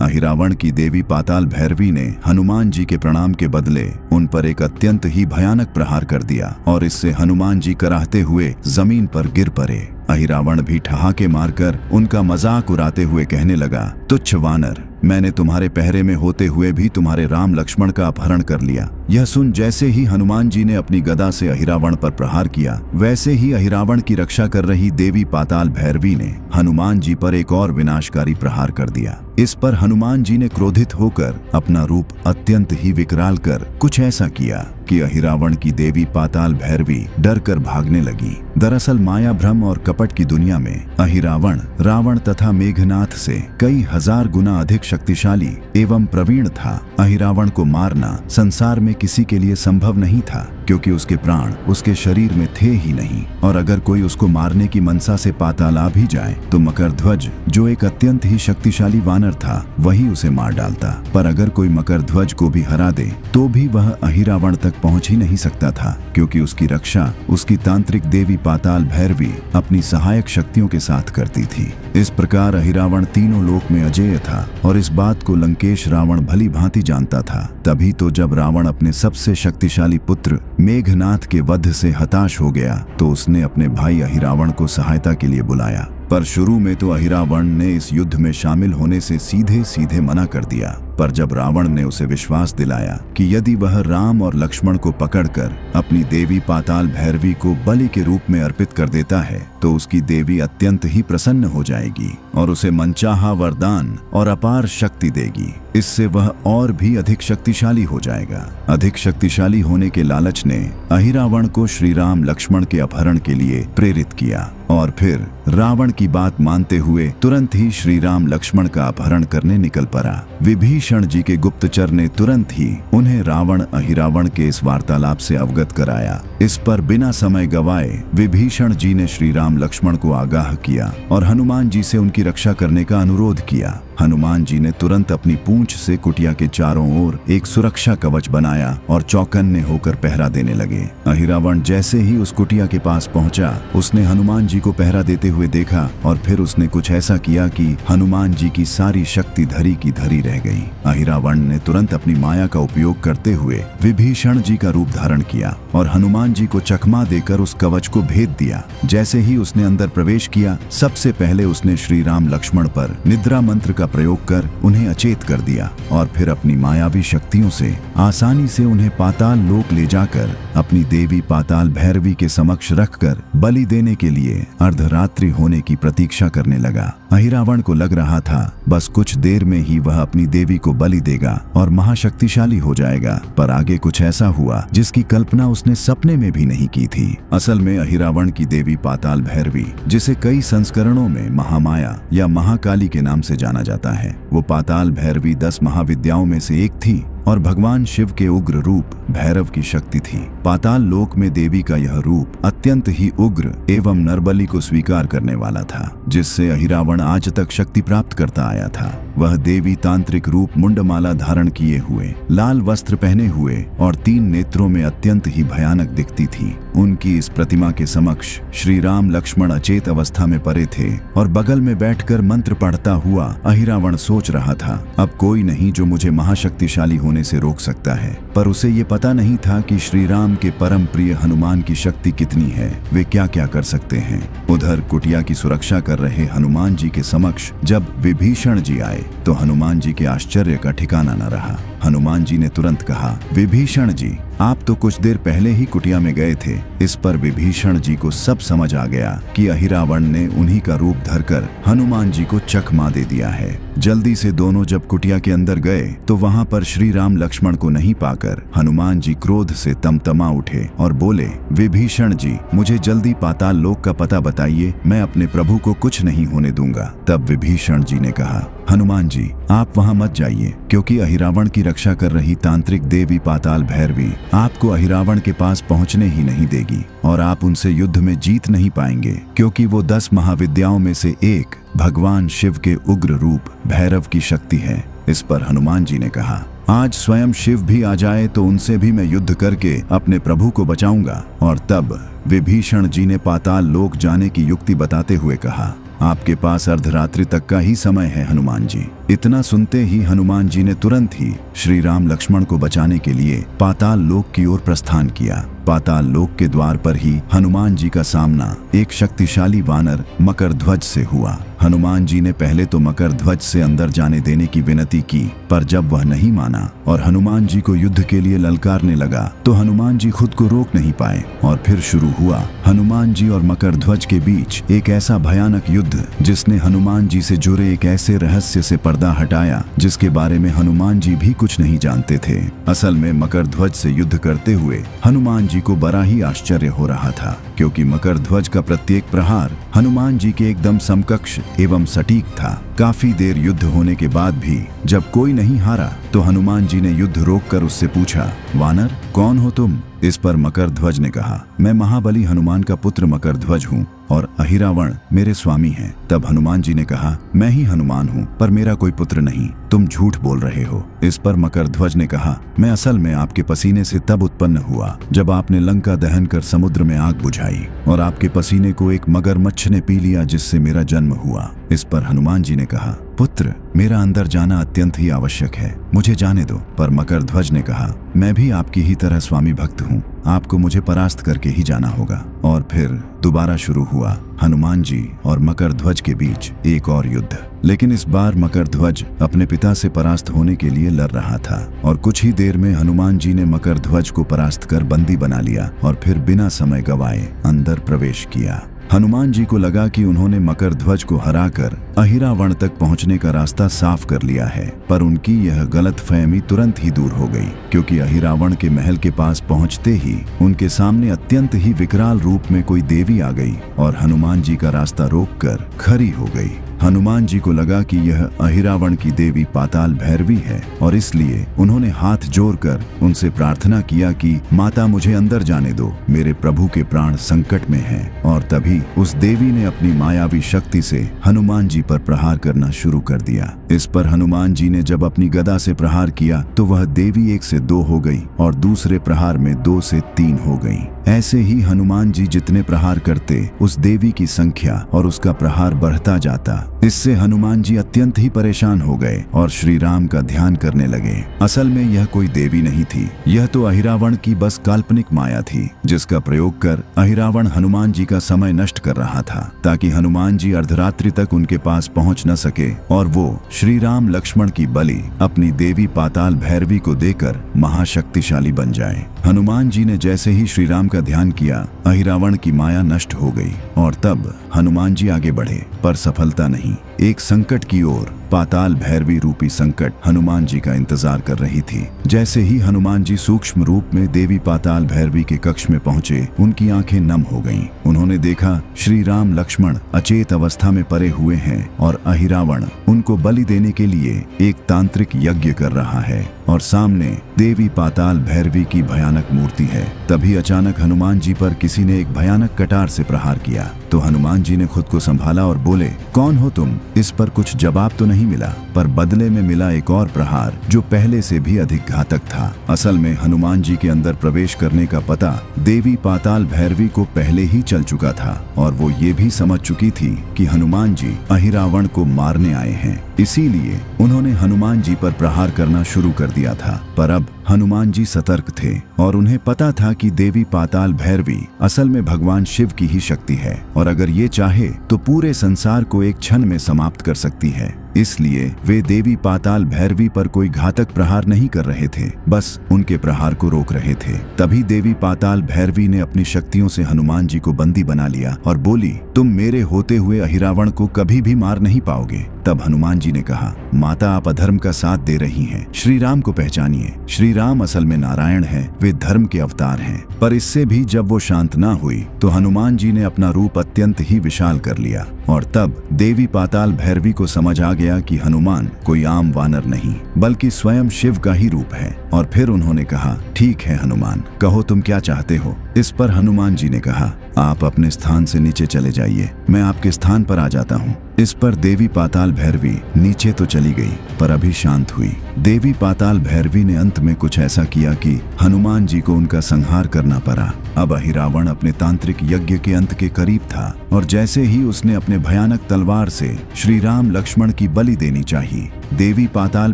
अहिरावण की देवी पाताल भैरवी ने हनुमान जी के प्रणाम के बदले उन पर एक अत्यंत ही भयानक प्रहार कर दिया और इससे हनुमान जी कराहते हुए जमीन पर गिर पड़े। अहिरावण भी ठहाके मारकर उनका मजाक उड़ाते हुए कहने लगा, तुच्छ वानर, मैंने तुम्हारे पहरे में होते हुए भी तुम्हारे राम लक्ष्मण का अपहरण कर लिया। यह सुन जैसे ही हनुमान जी ने अपनी गदा से अहिरावण पर प्रहार किया, वैसे ही अहिरावण की रक्षा कर रही देवी पाताल भैरवी ने हनुमान जी पर एक और विनाशकारी प्रहार कर दिया। इस पर हनुमान जी ने क्रोधित होकर अपना रूप अत्यंत ही विकराल कर कुछ ऐसा किया कि अहिरावण की देवी पाताल भैरवी डर कर भागने लगी। दरअसल माया भ्रम और कपट की दुनिया में अहिरावण रावण तथा मेघनाथ से कई हजार गुना अधिक शक्तिशाली एवं प्रवीण था। अहिरावण को मारना संसार में किसी के लिए संभव नहीं था, क्योंकि उसके प्राण उसके शरीर में थे ही नहीं, और अगर कोई उसको मारने की मनसा से पाताल आ भी जाए तो मकरध्वज, जो एक अत्यंत ही शक्तिशाली वानर था, वही उसे मार डालता। पर अगर कोई मकरध्वज को भी हरा दे तो भी वह अहिरावण तक पहुंच ही नहीं सकता था, क्योंकि उसकी रक्षा उसकी तांत्रिक देवी पाताल भैरवी अपनी सहायक शक्तियों के साथ करती थी। इस प्रकार अहिरावण तीनों लोक में अजेय था, और इस बात को लंकेश रावण भली भांति जानता था। तभी तो जब रावण अपने सबसे शक्तिशाली पुत्र मेघनाथ के वध से हताश हो गया तो उसने अपने भाई अहिरावण को सहायता के लिए बुलाया। पर शुरू में तो अहिरावण ने इस युद्ध में शामिल होने से सीधे सीधे मना कर दिया। पर जब रावण ने उसे विश्वास दिलाया कि यदि वह राम और लक्ष्मण को पकड़कर अपनी देवी पाताल भैरवी को बलि के रूप में अर्पित कर देता है तो उसकी देवी अत्यंत ही प्रसन्न हो जाएगी और उसे मनचाहा वरदान और अपार शक्ति देगी। इससे वह और भी अधिक शक्तिशाली हो जाएगा। अधिक शक्तिशाली होने के लालच ने अहिरावण को श्री राम लक्ष्मण के अपहरण के लिए प्रेरित किया, और फिर रावण की बात मानते हुए तुरंत ही श्री राम लक्ष्मण का अपहरण करने निकल पड़ा। विभीषण जी के गुप्तचर ने तुरंत ही उन्हें रावण अहिरावण के इस वार्तालाप से अवगत कराया। इस पर बिना समय गवाए विभीषण जी ने श्री राम लक्ष्मण को आगाह किया और हनुमान जी से उनकी रक्षा करने का अनुरोध किया। हनुमान जी ने तुरंत अपनी पूंछ से कुटिया के चारों ओर एक सुरक्षा कवच बनाया और चौकन्ने होकर पहरा देने लगे। अहिरावण जैसे ही उस कुटिया के पास पहुंचा, उसने हनुमान जी को पहरा देते हुए देखा और फिर उसने कुछ ऐसा किया कि हनुमान जी की सारी शक्ति धरी की धरी रह गई। अहिरावण ने तुरंत अपनी माया का उपयोग करते हुए विभीषण जी का रूप धारण किया और हनुमान जी को चकमा देकर उस कवच को भेद दिया। जैसे ही उसने अंदर प्रवेश किया, सबसे पहले उसने श्री राम लक्ष्मण पर निद्रा मंत्र का प्रयोग कर उन्हें अचेत कर दिया और फिर अपनी मायावी शक्तियों से आसानी से उन्हें पाताल लोक ले जाकर अपनी देवी पाताल भैरवी के समक्ष रखकर बलि देने के लिए अर्धरात्रि होने की प्रतीक्षा करने लगा। अहिरावण को लग रहा था बस कुछ देर में ही वह अपनी देवी को बलि देगा और महाशक्तिशाली हो जाएगा, पर आगे कुछ ऐसा हुआ जिसकी कल्पना उसने सपने में भी नहीं की थी। असल में अहिरावण की देवी पाताल भैरवी, जिसे कई संस्करणों में महामाया या महाकाली के नाम से जाना जाता है, वो पाताल भैरवी 10 महाविद्याओं में से एक थी और भगवान शिव के उग्र रूप भैरव की शक्ति थी। पाताल लोक में देवी का यह रूप अत्यंत ही उग्र एवं नरबली को स्वीकार करने वाला था, जिससे अहिरावण आज तक शक्ति प्राप्त करता आया था। वह देवी तांत्रिक रूप मुंडमाला धारण किए हुए, लाल वस्त्र पहने हुए और 3 नेत्रों में अत्यंत ही भयानक दिखती थी। उनकी इस प्रतिमा के समक्ष श्री राम लक्ष्मण अचेत अवस्था में पड़े थे और बगल में बैठकर मंत्र पढ़ता हुआ अहिरावण सोच रहा था, अब कोई नहीं जो मुझे महाशक्तिशाली होने से रोक सकता है। पर उसे ये पता नहीं था कि श्री राम के परम प्रिय हनुमान की शक्ति कितनी है, वे क्या क्या कर सकते हैं। उधर कुटिया की सुरक्षा कर रहे हनुमान जी के समक्ष जब विभीषण जी आए तो हनुमान जी के आश्चर्य का ठिकाना न रहा। हनुमान जी ने तुरंत कहा, विभीषण जी, आप तो कुछ देर पहले ही कुटिया में गए थे। इस पर विभीषण जी को सब समझ आ गया कि अहिरावण ने उन्हीं का रूप धरकर हनुमान जी को चकमा दे दिया है। जल्दी से दोनों जब कुटिया के अंदर गए तो वहां पर श्री राम लक्ष्मण को नहीं पाकर हनुमान जी क्रोध से तमतमा उठे और बोले, विभीषण जी, मुझे जल्दी पाताल लोक का पता बताइए, मैं अपने प्रभु को कुछ नहीं होने दूंगा। तब विभीषण जी ने कहा, हनुमान जी, आप वहां मत जाइए, क्योंकि अहिरावण की रक्षा कर रही तांत्रिक देवी पाताल भैरवी आपको अहिरावण के पास पहुंचने ही नहीं देगी और आप उनसे युद्ध में जीत नहीं पाएंगे, क्योंकि वो 10 महाविद्याओं में से एक भगवान शिव के उग्र रूप भैरव की शक्ति है। इस पर हनुमान जी ने कहा, आज स्वयं शिव भी आ जाए तो उनसे भी मैं युद्ध करके अपने प्रभु को बचाऊंगा। और तब विभीषण जी ने पाताल लोक जाने की युक्ति बताते हुए कहा, आपके पास अर्धरात्रि तक का ही समय है हनुमान जी। इतना सुनते ही हनुमान जी ने तुरंत ही श्री राम लक्ष्मण को बचाने के लिए पाताल लोक की ओर प्रस्थान किया। पाताल लोक के द्वार पर ही हनुमान जी का सामना एक शक्तिशाली वानर मकरध्वज से हुआ। हनुमान जी ने पहले तो मकरध्वज से अंदर जाने देने की विनती की, पर जब वह नहीं माना और हनुमान जी को युद्ध के लिए ललकारने लगा तो हनुमान जी खुद को रोक नहीं पाए और फिर शुरू हुआ हनुमान जी और मकरध्वज के बीच एक ऐसा भयानक युद्ध जिसने हनुमान जी से जुड़े एक ऐसे रहस्य से पर्दा हटाया जिसके बारे में हनुमान जी भी कुछ नहीं जानते थे। असल में मकरध्वज से युद्ध करते हुए हनुमान जी को बड़ा ही आश्चर्य हो रहा था, क्योंकि मकरध्वज का प्रत्येक प्रहार हनुमान जी के एकदम समकक्ष एवं सटीक था। काफी देर युद्ध होने के बाद भी जब कोई नहीं हारा तो हनुमान जी ने युद्ध रोककर उससे पूछा, वानर कौन हो तुम? इस पर मकरध्वज ने कहा, मैं महाबली हनुमान का पुत्र मकरध्वज हूँ और अहिरावण मेरे स्वामी हैं। तब हनुमान जी ने कहा, मैं ही हनुमान हूँ पर मेरा कोई पुत्र नहीं, तुम झूठ बोल रहे हो। इस पर मकरध्वज ने कहा, मैं असल में आपके पसीने से तब उत्पन्न हुआ जब आपने लंका दहन कर समुद्र में आग बुझाई और आपके पसीने को एक मगरमच्छ ने पी लिया जिससे मेरा जन्म हुआ। इस पर हनुमान जी ने कहा, पुत्र मेरा अंदर जाना अत्यंत ही आवश्यक है, मुझे जाने दो। पर मकरध्वज ने कहा, मैं भी आपकी ही तरह स्वामी भक्त हूँ, आपको मुझे परास्त करके ही जाना होगा। और फिर दोबारा शुरू हुआ हनुमान जी और मकरध्वज के बीच एक और युद्ध। लेकिन इस बार मकरध्वज अपने पिता से परास्त होने के लिए लड़ रहा था और कुछ ही देर में हनुमान जी ने मकरध्वज को परास्त कर बंदी बना लिया और फिर बिना समय गवाए अंदर प्रवेश किया। हनुमान जी को लगा कि उन्होंने मकरध्वज को हराकर अहिरावण तक पहुंचने का रास्ता साफ कर लिया है, पर उनकी यह गलतफहमी तुरंत ही दूर हो गई, क्योंकि अहिरावण के महल के पास पहुंचते ही उनके सामने अत्यंत ही विकराल रूप में कोई देवी आ गई और हनुमान जी का रास्ता रोककर खड़ी हो गई। हनुमान जी को लगा कि यह अहिरावण की देवी पाताल भैरवी है और इसलिए उन्होंने हाथ जोड़कर उनसे प्रार्थना किया कि माता मुझे अंदर जाने दो, मेरे प्रभु के प्राण संकट में हैं। और तभी उस देवी ने अपनी मायावी शक्ति से हनुमान जी पर प्रहार करना शुरू कर दिया। इस पर हनुमान जी ने जब अपनी गदा से प्रहार किया तो वह देवी 1 से 2 हो गई और दूसरे प्रहार में 2 से 3 हो गई। ऐसे ही हनुमान जी जितने प्रहार करते उस देवी की संख्या और उसका प्रहार बढ़ता जाता। इससे हनुमान जी अत्यंत ही परेशान हो गए और श्री राम का ध्यान करने लगे। असल में यह कोई देवी नहीं थी, यह तो अहिरावण की बस काल्पनिक माया थी, जिसका प्रयोग कर अहिरावण हनुमान जी का समय नष्ट कर रहा था ताकि हनुमान जी अर्धरात्रि तक उनके पास पहुंच न सके और वो श्री राम लक्ष्मण की बलि अपनी देवी पाताल भैरवी को देकर महाशक्तिशाली बन जाए। हनुमान जी ने जैसे ही श्री राम का ध्यान किया, अहिरावण की माया नष्ट हो गई और तब हनुमान जी आगे बढ़े, पर सफलता नहीं। एक संकट की ओर पाताल भैरवी रूपी संकट हनुमान जी का इंतजार कर रही थी। जैसे ही हनुमान जी सूक्ष्म रूप में देवी पाताल भैरवी के कक्ष में पहुंचे, उनकी आंखें नम हो गईं। उन्होंने देखा श्री राम लक्ष्मण अचेत अवस्था में पड़े हुए हैं और अहिरावण उनको बलि देने के लिए एक तांत्रिक यज्ञ कर रहा है और सामने देवी पाताल भैरवी की भयानक मूर्ति है। तभी अचानक हनुमान जी पर किसी ने एक भयानक कटार से प्रहार किया तो हनुमान जी ने खुद को संभाला और बोले, कौन हो तुम? इस पर कुछ जवाब तो नहीं मिला, पर बदले में मिला एक और प्रहार जो पहले से भी अधिक घातक था। असल में हनुमान जी के अंदर प्रवेश करने का पता देवी पाताल भैरवी को पहले ही चल चुका था और वो ये भी समझ चुकी थी कि हनुमान जी अहिरावण को मारने आए हैं, इसीलिए उन्होंने हनुमान जी पर प्रहार करना शुरू कर दिया था। पर अब हनुमान जी सतर्क थे और उन्हें पता था कि देवी पाताल भैरवी असल में भगवान शिव की ही शक्ति है और अगर ये चाहे तो पूरे संसार को एक क्षण में समाप्त कर सकती है। इसलिए वे देवी पाताल भैरवी पर कोई घातक प्रहार नहीं कर रहे थे, बस उनके प्रहार को रोक रहे थे। तभी देवी पाताल भैरवी ने अपनी शक्तियों से हनुमान जी को बंदी बना लिया और बोली, तुम मेरे होते हुए अहिरावण को कभी भी मार नहीं पाओगे। तब हनुमान जी ने कहा, माता आप अधर्म का साथ दे रही हैं, श्री राम को पहचानिए। श्री राम असल में नारायण हैं, वे धर्म के अवतार हैं। पर इससे भी जब वो शांत ना हुई तो हनुमान जी ने अपना रूप अत्यंत ही विशाल कर लिया और तब देवी पाताल भैरवी को समझ आ गया कि हनुमान कोई आम वानर नहीं बल्कि स्वयं शिव का ही रूप है। और फिर उन्होंने कहा, ठीक है हनुमान, कहो तुम क्या चाहते हो। इस पर हनुमान जी ने कहा, आप अपने स्थान से नीचे चले जाइए, मैं आपके स्थान पर आ जाता हूँ। इस पर देवी पाताल भैरवी नीचे तो चली गई पर अभी शांत हुई। देवी पाताल भैरवी ने अंत में कुछ ऐसा किया कि हनुमान जी को उनका संहार करना पड़ा। अब अहिरावण अपने तांत्रिक यज्ञ के अंत के करीब था और जैसे ही उसने अपनी अपने भयानक तलवार से श्री राम लक्ष्मण की बलि देनी चाहिए। देवी पाताल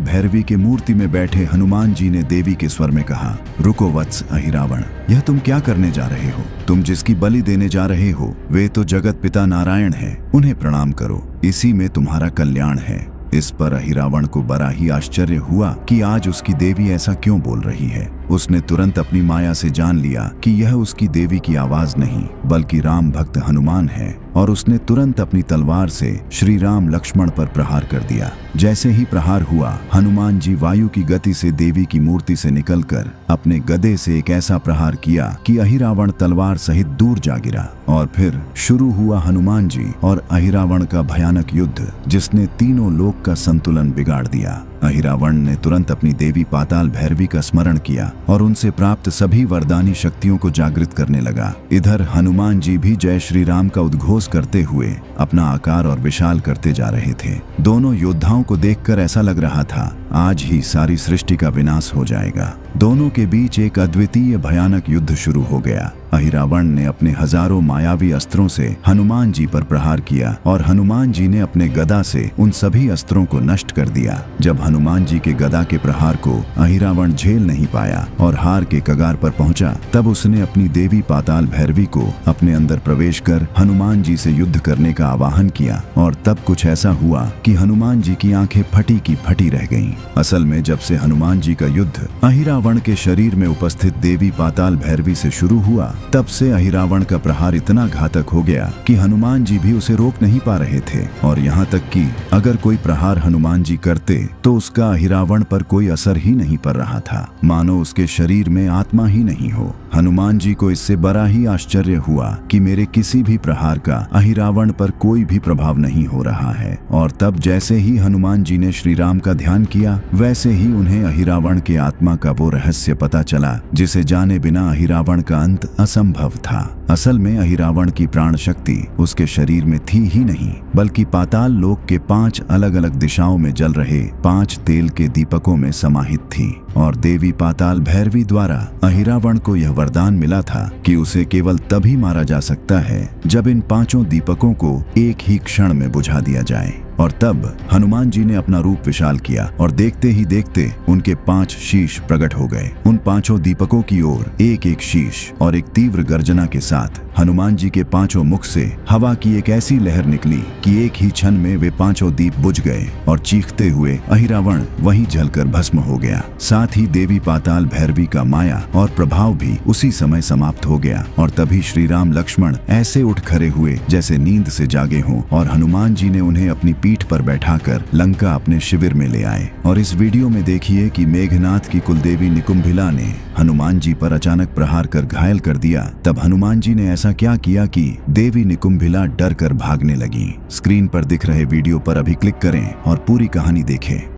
भैरवी के मूर्ति में बैठे हनुमान जी ने देवी के स्वर में कहा, रुको वत्स अहिरावण, यह तुम क्या करने जा रहे हो? तुम जिसकी बलि देने जा रहे हो वे तो जगत पिता नारायण है, उन्हें प्रणाम करो, इसी में तुम्हारा कल्याण है। इस पर अहिरावण को बड़ा ही आश्चर्य हुआ कि आज उसकी देवी ऐसा क्यों बोल रही है। उसने तुरंत अपनी माया से जान लिया कि यह उसकी देवी की आवाज नहीं बल्कि राम भक्त हनुमान है, और उसने तुरंत अपनी तलवार से श्री राम लक्ष्मण पर प्रहार कर दिया। जैसे ही प्रहार हुआ, हनुमान जी वायु की गति से देवी की मूर्ति से निकलकर अपने गदे से एक ऐसा प्रहार किया कि अहिरावण तलवार सहित दूर जा गिरा। और फिर शुरू हुआ हनुमान जी और अहिरावण का भयानक युद्ध, जिसने तीनों लोक का संतुलन बिगाड़ दिया। अहिरावण ने तुरंत अपनी देवी पाताल भैरवी का स्मरण किया और उनसे प्राप्त सभी वरदानी शक्तियों को जागृत करने लगा। इधर हनुमान जी भी जय श्री राम का उद्घोष करते हुए अपना आकार और विशाल करते जा रहे थे। दोनों योद्धाओं को देखकर ऐसा लग रहा था आज ही सारी सृष्टि का विनाश हो जाएगा। दोनों के बीच एक अद्वितीय भयानक युद्ध शुरू हो गया। अहिरावण ने अपने हजारों मायावी अस्त्रों से हनुमान जी पर प्रहार किया और हनुमान जी ने अपने गदा से उन सभी अस्त्रों को नष्ट कर दिया। जब हनुमान जी के गदा के प्रहार को अहिरावण झेल नहीं पाया और हार के कगार पर पहुंचा, तब उसने अपनी देवी पाताल भैरवी को अपने अंदर प्रवेश कर हनुमान जी से युद्ध करने का आवाहन किया। और तब कुछ ऐसा हुआ कि हनुमान जी की आंखें फटी की फटी रह गईं। असल में जब से हनुमान जी का युद्ध अहिरावण के शरीर में उपस्थित देवी पाताल भैरवी से शुरू हुआ, तब से अहिरावण का प्रहार इतना घातक हो गया कि हनुमान जी भी उसे रोक नहीं पा रहे थे। और यहाँ तक कि अगर कोई प्रहार हनुमान जी करते तो उसका अहिरावण पर कोई असर ही नहीं पड़ रहा था, मानो उसके शरीर में आत्मा ही नहीं हो। हनुमान जी को इससे बड़ा ही आश्चर्य हुआ कि मेरे किसी भी प्रहार का अहिरावण पर कोई भी प्रभाव नहीं हो रहा है। और तब जैसे ही हनुमान जी ने श्री राम का ध्यान किया, वैसे ही उन्हें अहिरावण के आत्मा का वो रहस्य पता चला जिसे जाने बिना अहिरावण का अंत असंभव था। असल में अहिरावण की प्राण शक्ति उसके शरीर में थी ही नहीं, बल्कि पाताल लोक के 5 अलग अलग दिशाओं में जल रहे 5 तेल के दीपकों में समाहित थी। और देवी पाताल भैरवी द्वारा अहिरावण को यह वरदान मिला था कि उसे केवल तभी मारा जा सकता है जब इन 5 दीपकों को एक ही क्षण में बुझा दिया जाए। और तब हनुमान जी ने अपना रूप विशाल किया और देखते ही देखते उनके 5 शीश प्रकट हो गए। उन 5 दीपकों की ओर एक एक शीश और एक तीव्र गर्जना के साथ हनुमान जी के 5 मुख से हवा की एक ऐसी लहर निकली कि एक ही क्षण में वे 5 दीप बुझ गए और चीखते हुए अहिरावण वहीं जलकर भस्म हो गया। साथ ही देवी पाताल भैरवी का माया और प्रभाव भी उसी समय समाप्त हो गया। और तभी श्री राम लक्ष्मण ऐसे उठ खड़े हुए जैसे नींद से जागे हों, और हनुमान जी ने उन्हें अपनी पीठ पर बैठाकर लंका अपने शिविर में ले आए। और इस वीडियो में देखिए कि मेघनाथ की कुलदेवी निकुंभिला ने हनुमान जी पर अचानक प्रहार कर घायल कर दिया। तब हनुमान जी ने ऐसा क्या किया कि देवी निकुंभिला डर कर भागने लगी। स्क्रीन पर दिख रहे वीडियो पर अभी क्लिक करें और पूरी कहानी देखें।